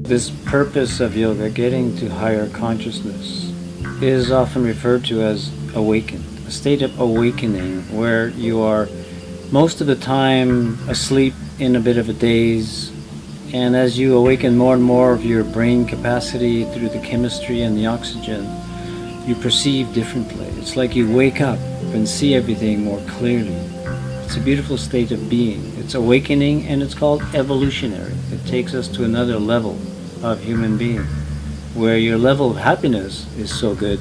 This purpose of yoga, getting to higher consciousness, is often referred to as awaken, a state of awakening where you are most of the time asleep in a bit of a daze, and as you awaken more and more of your brain capacity through the chemistry and the oxygen, you perceive differently. It's like you wake up and see everything more clearly. It's a beautiful state of being. It's awakening, and it's called evolutionary. It takes us to another level of human being, where your level of happiness is so good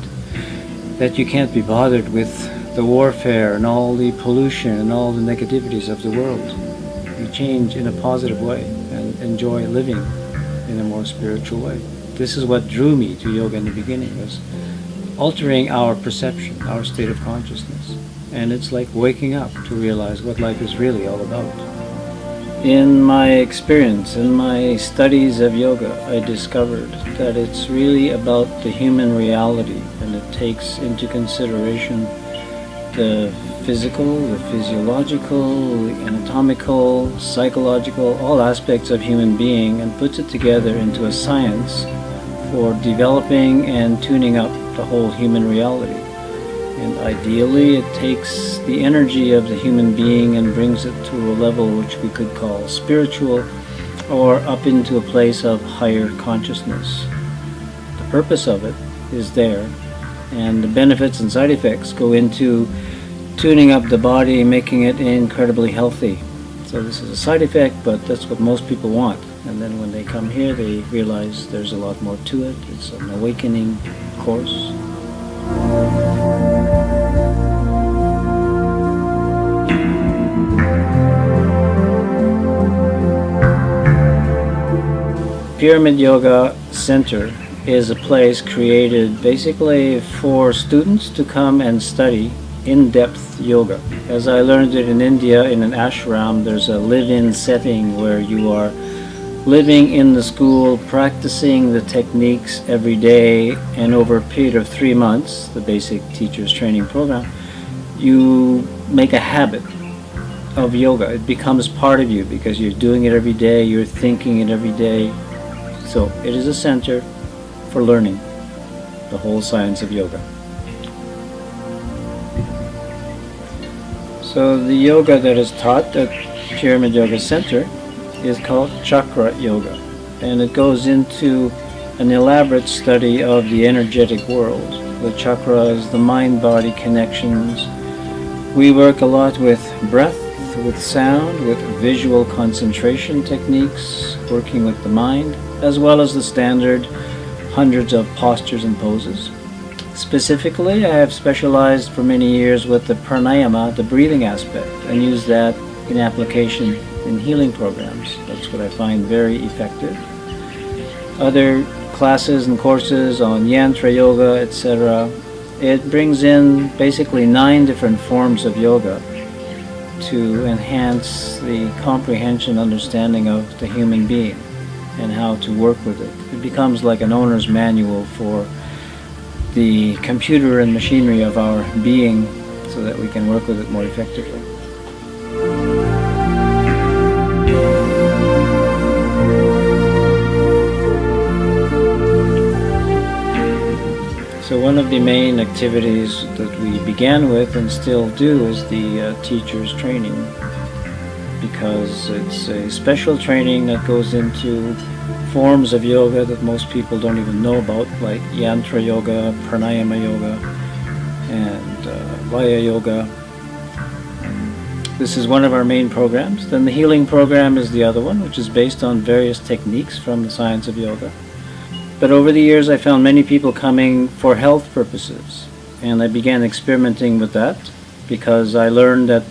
that you can't be bothered with the warfare and all the pollution and all the negativities of the world. You change in a positive way and enjoy living in a more spiritual way. This is what drew me to yoga in the beginning, was altering our perception, our state of consciousness. And it's like waking up to realize what life is really all about. In my experience, in my studies of yoga, I discovered that it's really about the human reality, and it takes into consideration the physical, the physiological, the anatomical, psychological, all aspects of human being, and puts it together into a science for developing and tuning up the whole human reality. And ideally, it takes the energy of the human being and brings it to a level which we could call spiritual, or up into a place of higher consciousness. The purpose of it is there, and the benefits and side effects go into tuning up the body, making it incredibly healthy. So this is a side effect, but that's what most people want. And then when they come here, they realize there's a lot more to it. It's an awakening course. Pyramid Yoga Center is a place created basically for students to come and study in-depth yoga. As I learned it in India, in an ashram, there's a live-in setting where you are living in the school, practicing the techniques every day, and over a period of 3 months, the basic teacher's training program, you make a habit of yoga. It becomes part of you because you're doing it every day, you're thinking it every day. So it is a center for learning the whole science of yoga. So the yoga that is taught at Pyramid Yoga Center is called Chakra Yoga, and it goes into an elaborate study of the energetic world. The chakras, the mind-body connections. We work a lot with breath, with sound, with visual concentration techniques, working with the mind, as well as the standard hundreds of postures and poses. Specifically, I have specialized for many years with the pranayama, the breathing aspect, and use that in application in healing programs. That's what I find very effective. Other classes and courses on yantra yoga, etc. It brings in basically 9 different forms of yoga to enhance the comprehension, understanding of the human being and how to work with it. It becomes like an owner's manual for the computer and machinery of our being so that we can work with it more effectively. So one of the main activities that we began with and still do is the teacher's training, because it's a special training that goes into forms of yoga that most people don't even know about, like yantra yoga, pranayama yoga, and vaya yoga. This is one of our main programs. Then the healing program is the other one, which is based on various techniques from the science of yoga. But over the years I found many people coming for health purposes, and I began experimenting with that because I learned that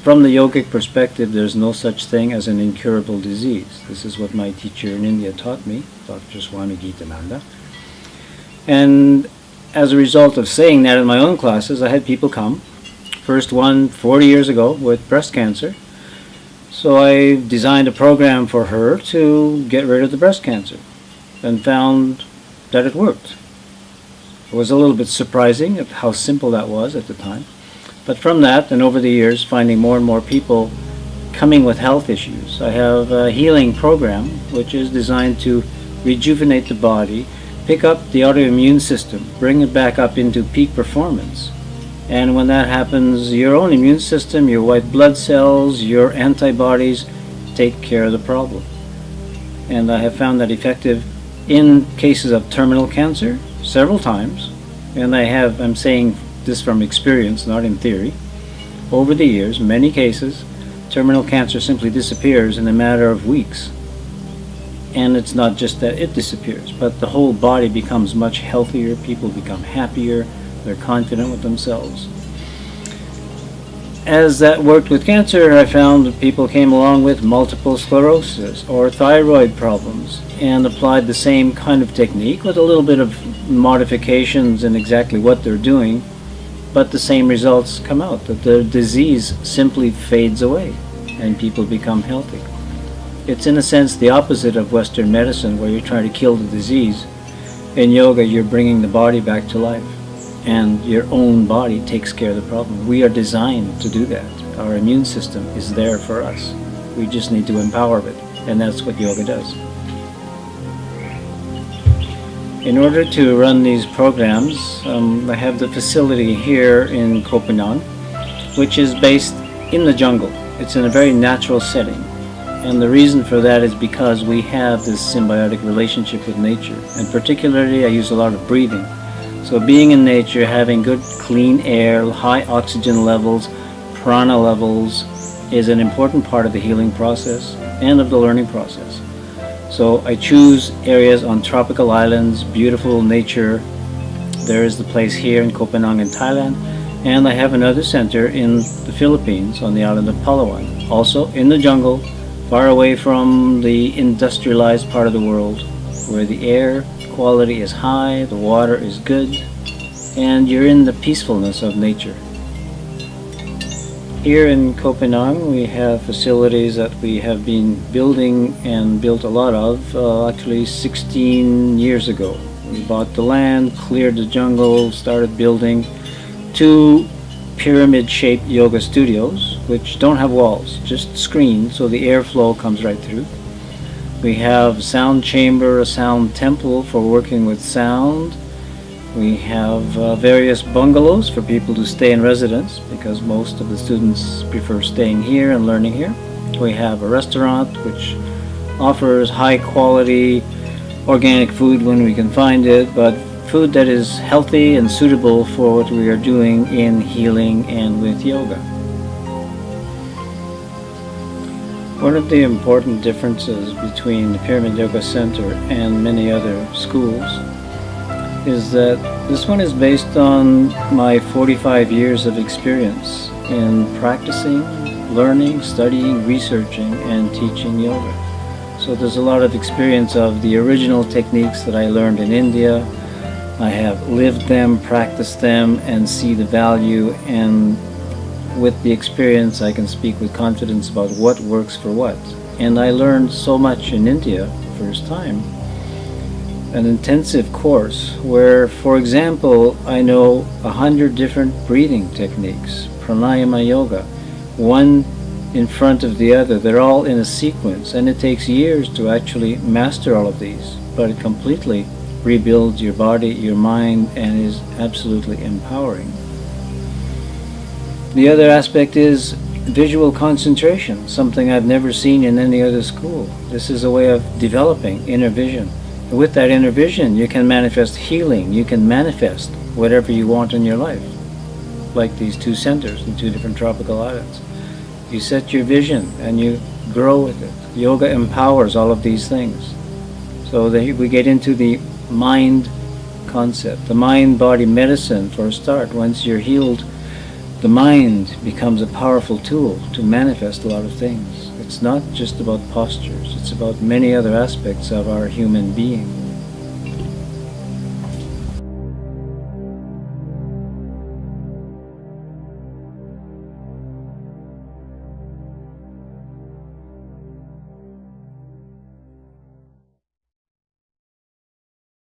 from the yogic perspective there's no such thing as an incurable disease. This is what my teacher in India taught me, Dr. Swami Geetananda. And as a result of saying that in my own classes, I had people come. First one 40 years ago with breast cancer. So I designed a program for her to get rid of the breast cancer, and found that it worked. It was a little bit surprising of how simple that was at the time. But from that, and over the years, finding more and more people coming with health issues. I have a healing program which is designed to rejuvenate the body, pick up the autoimmune system, bring it back up into peak performance. And when that happens, your own immune system, your white blood cells, your antibodies take care of the problem. And I have found that effective in cases of terminal cancer several times. And I'm saying this from experience, not in theory. Over the years, many cases, terminal cancer simply disappears in a matter of weeks. And it's not just that it disappears, but the whole body becomes much healthier, people become happier, they're confident with themselves. As that worked with cancer, I found that people came along with multiple sclerosis or thyroid problems and applied the same kind of technique with a little bit of modifications in exactly what they're doing, but the same results come out, that the disease simply fades away and people become healthy. It's in a sense the opposite of Western medicine, where you're trying to kill the disease. In yoga, you're bringing the body back to life, and your own body takes care of the problem. We are designed to do that. Our immune system is there for us. We just need to empower it, and that's what yoga does. In order to run these programs, I have the facility here in Copenhagen, which is based in the jungle. It's in a very natural setting. And the reason for that is because we have this symbiotic relationship with nature. And particularly, I use a lot of breathing. So being in nature, having good clean air, high oxygen levels, prana levels, is an important part of the healing process and of the learning process. So I choose areas on tropical islands, beautiful nature. There is the place here in Copenhagen, Thailand. And I have another center in the Philippines on the island of Palawan. Also in the jungle, far away from the industrialized part of the world, where the air quality is high, the water is good, and you're in the peacefulness of nature. Here in Copenhagen, we have facilities that we have been building and built a lot of, actually 16 years ago. We bought the land, cleared the jungle, started building 2 pyramid-shaped yoga studios, which don't have walls, just screens, so the airflow comes right through. We have a sound chamber, a sound temple for working with sound. We have various bungalows for people to stay in residence, because most of the students prefer staying here and learning here. We have a restaurant which offers high quality organic food when we can find it, but food that is healthy and suitable for what we are doing in healing and with yoga. One of the important differences between the Pyramid Yoga Center and many other schools is that this one is based on my 45 years of experience in practicing, learning, studying, researching, and teaching yoga. So there's a lot of experience of the original techniques that I learned in India. I have lived them, practiced them, and see the value, and with the experience I can speak with confidence about what works for what. And I learned so much in India the first time. An intensive course where, for example, I know 100 different breathing techniques, pranayama yoga, one in front of the other. They're all in a sequence, and it takes years to actually master all of these, but it completely rebuilds your body, your mind, and is absolutely empowering. The other aspect is visual concentration, something I've never seen in any other school. This is a way of developing inner vision. With that inner vision, you can manifest healing. You can manifest whatever you want in your life, like these 2 centers in 2 different tropical islands. You set your vision and you grow with it. Yoga empowers all of these things. So we get into the mind concept, the mind-body medicine for a start. Once you're healed, the mind becomes a powerful tool to manifest a lot of things. It's not just about postures, it's about many other aspects of our human being.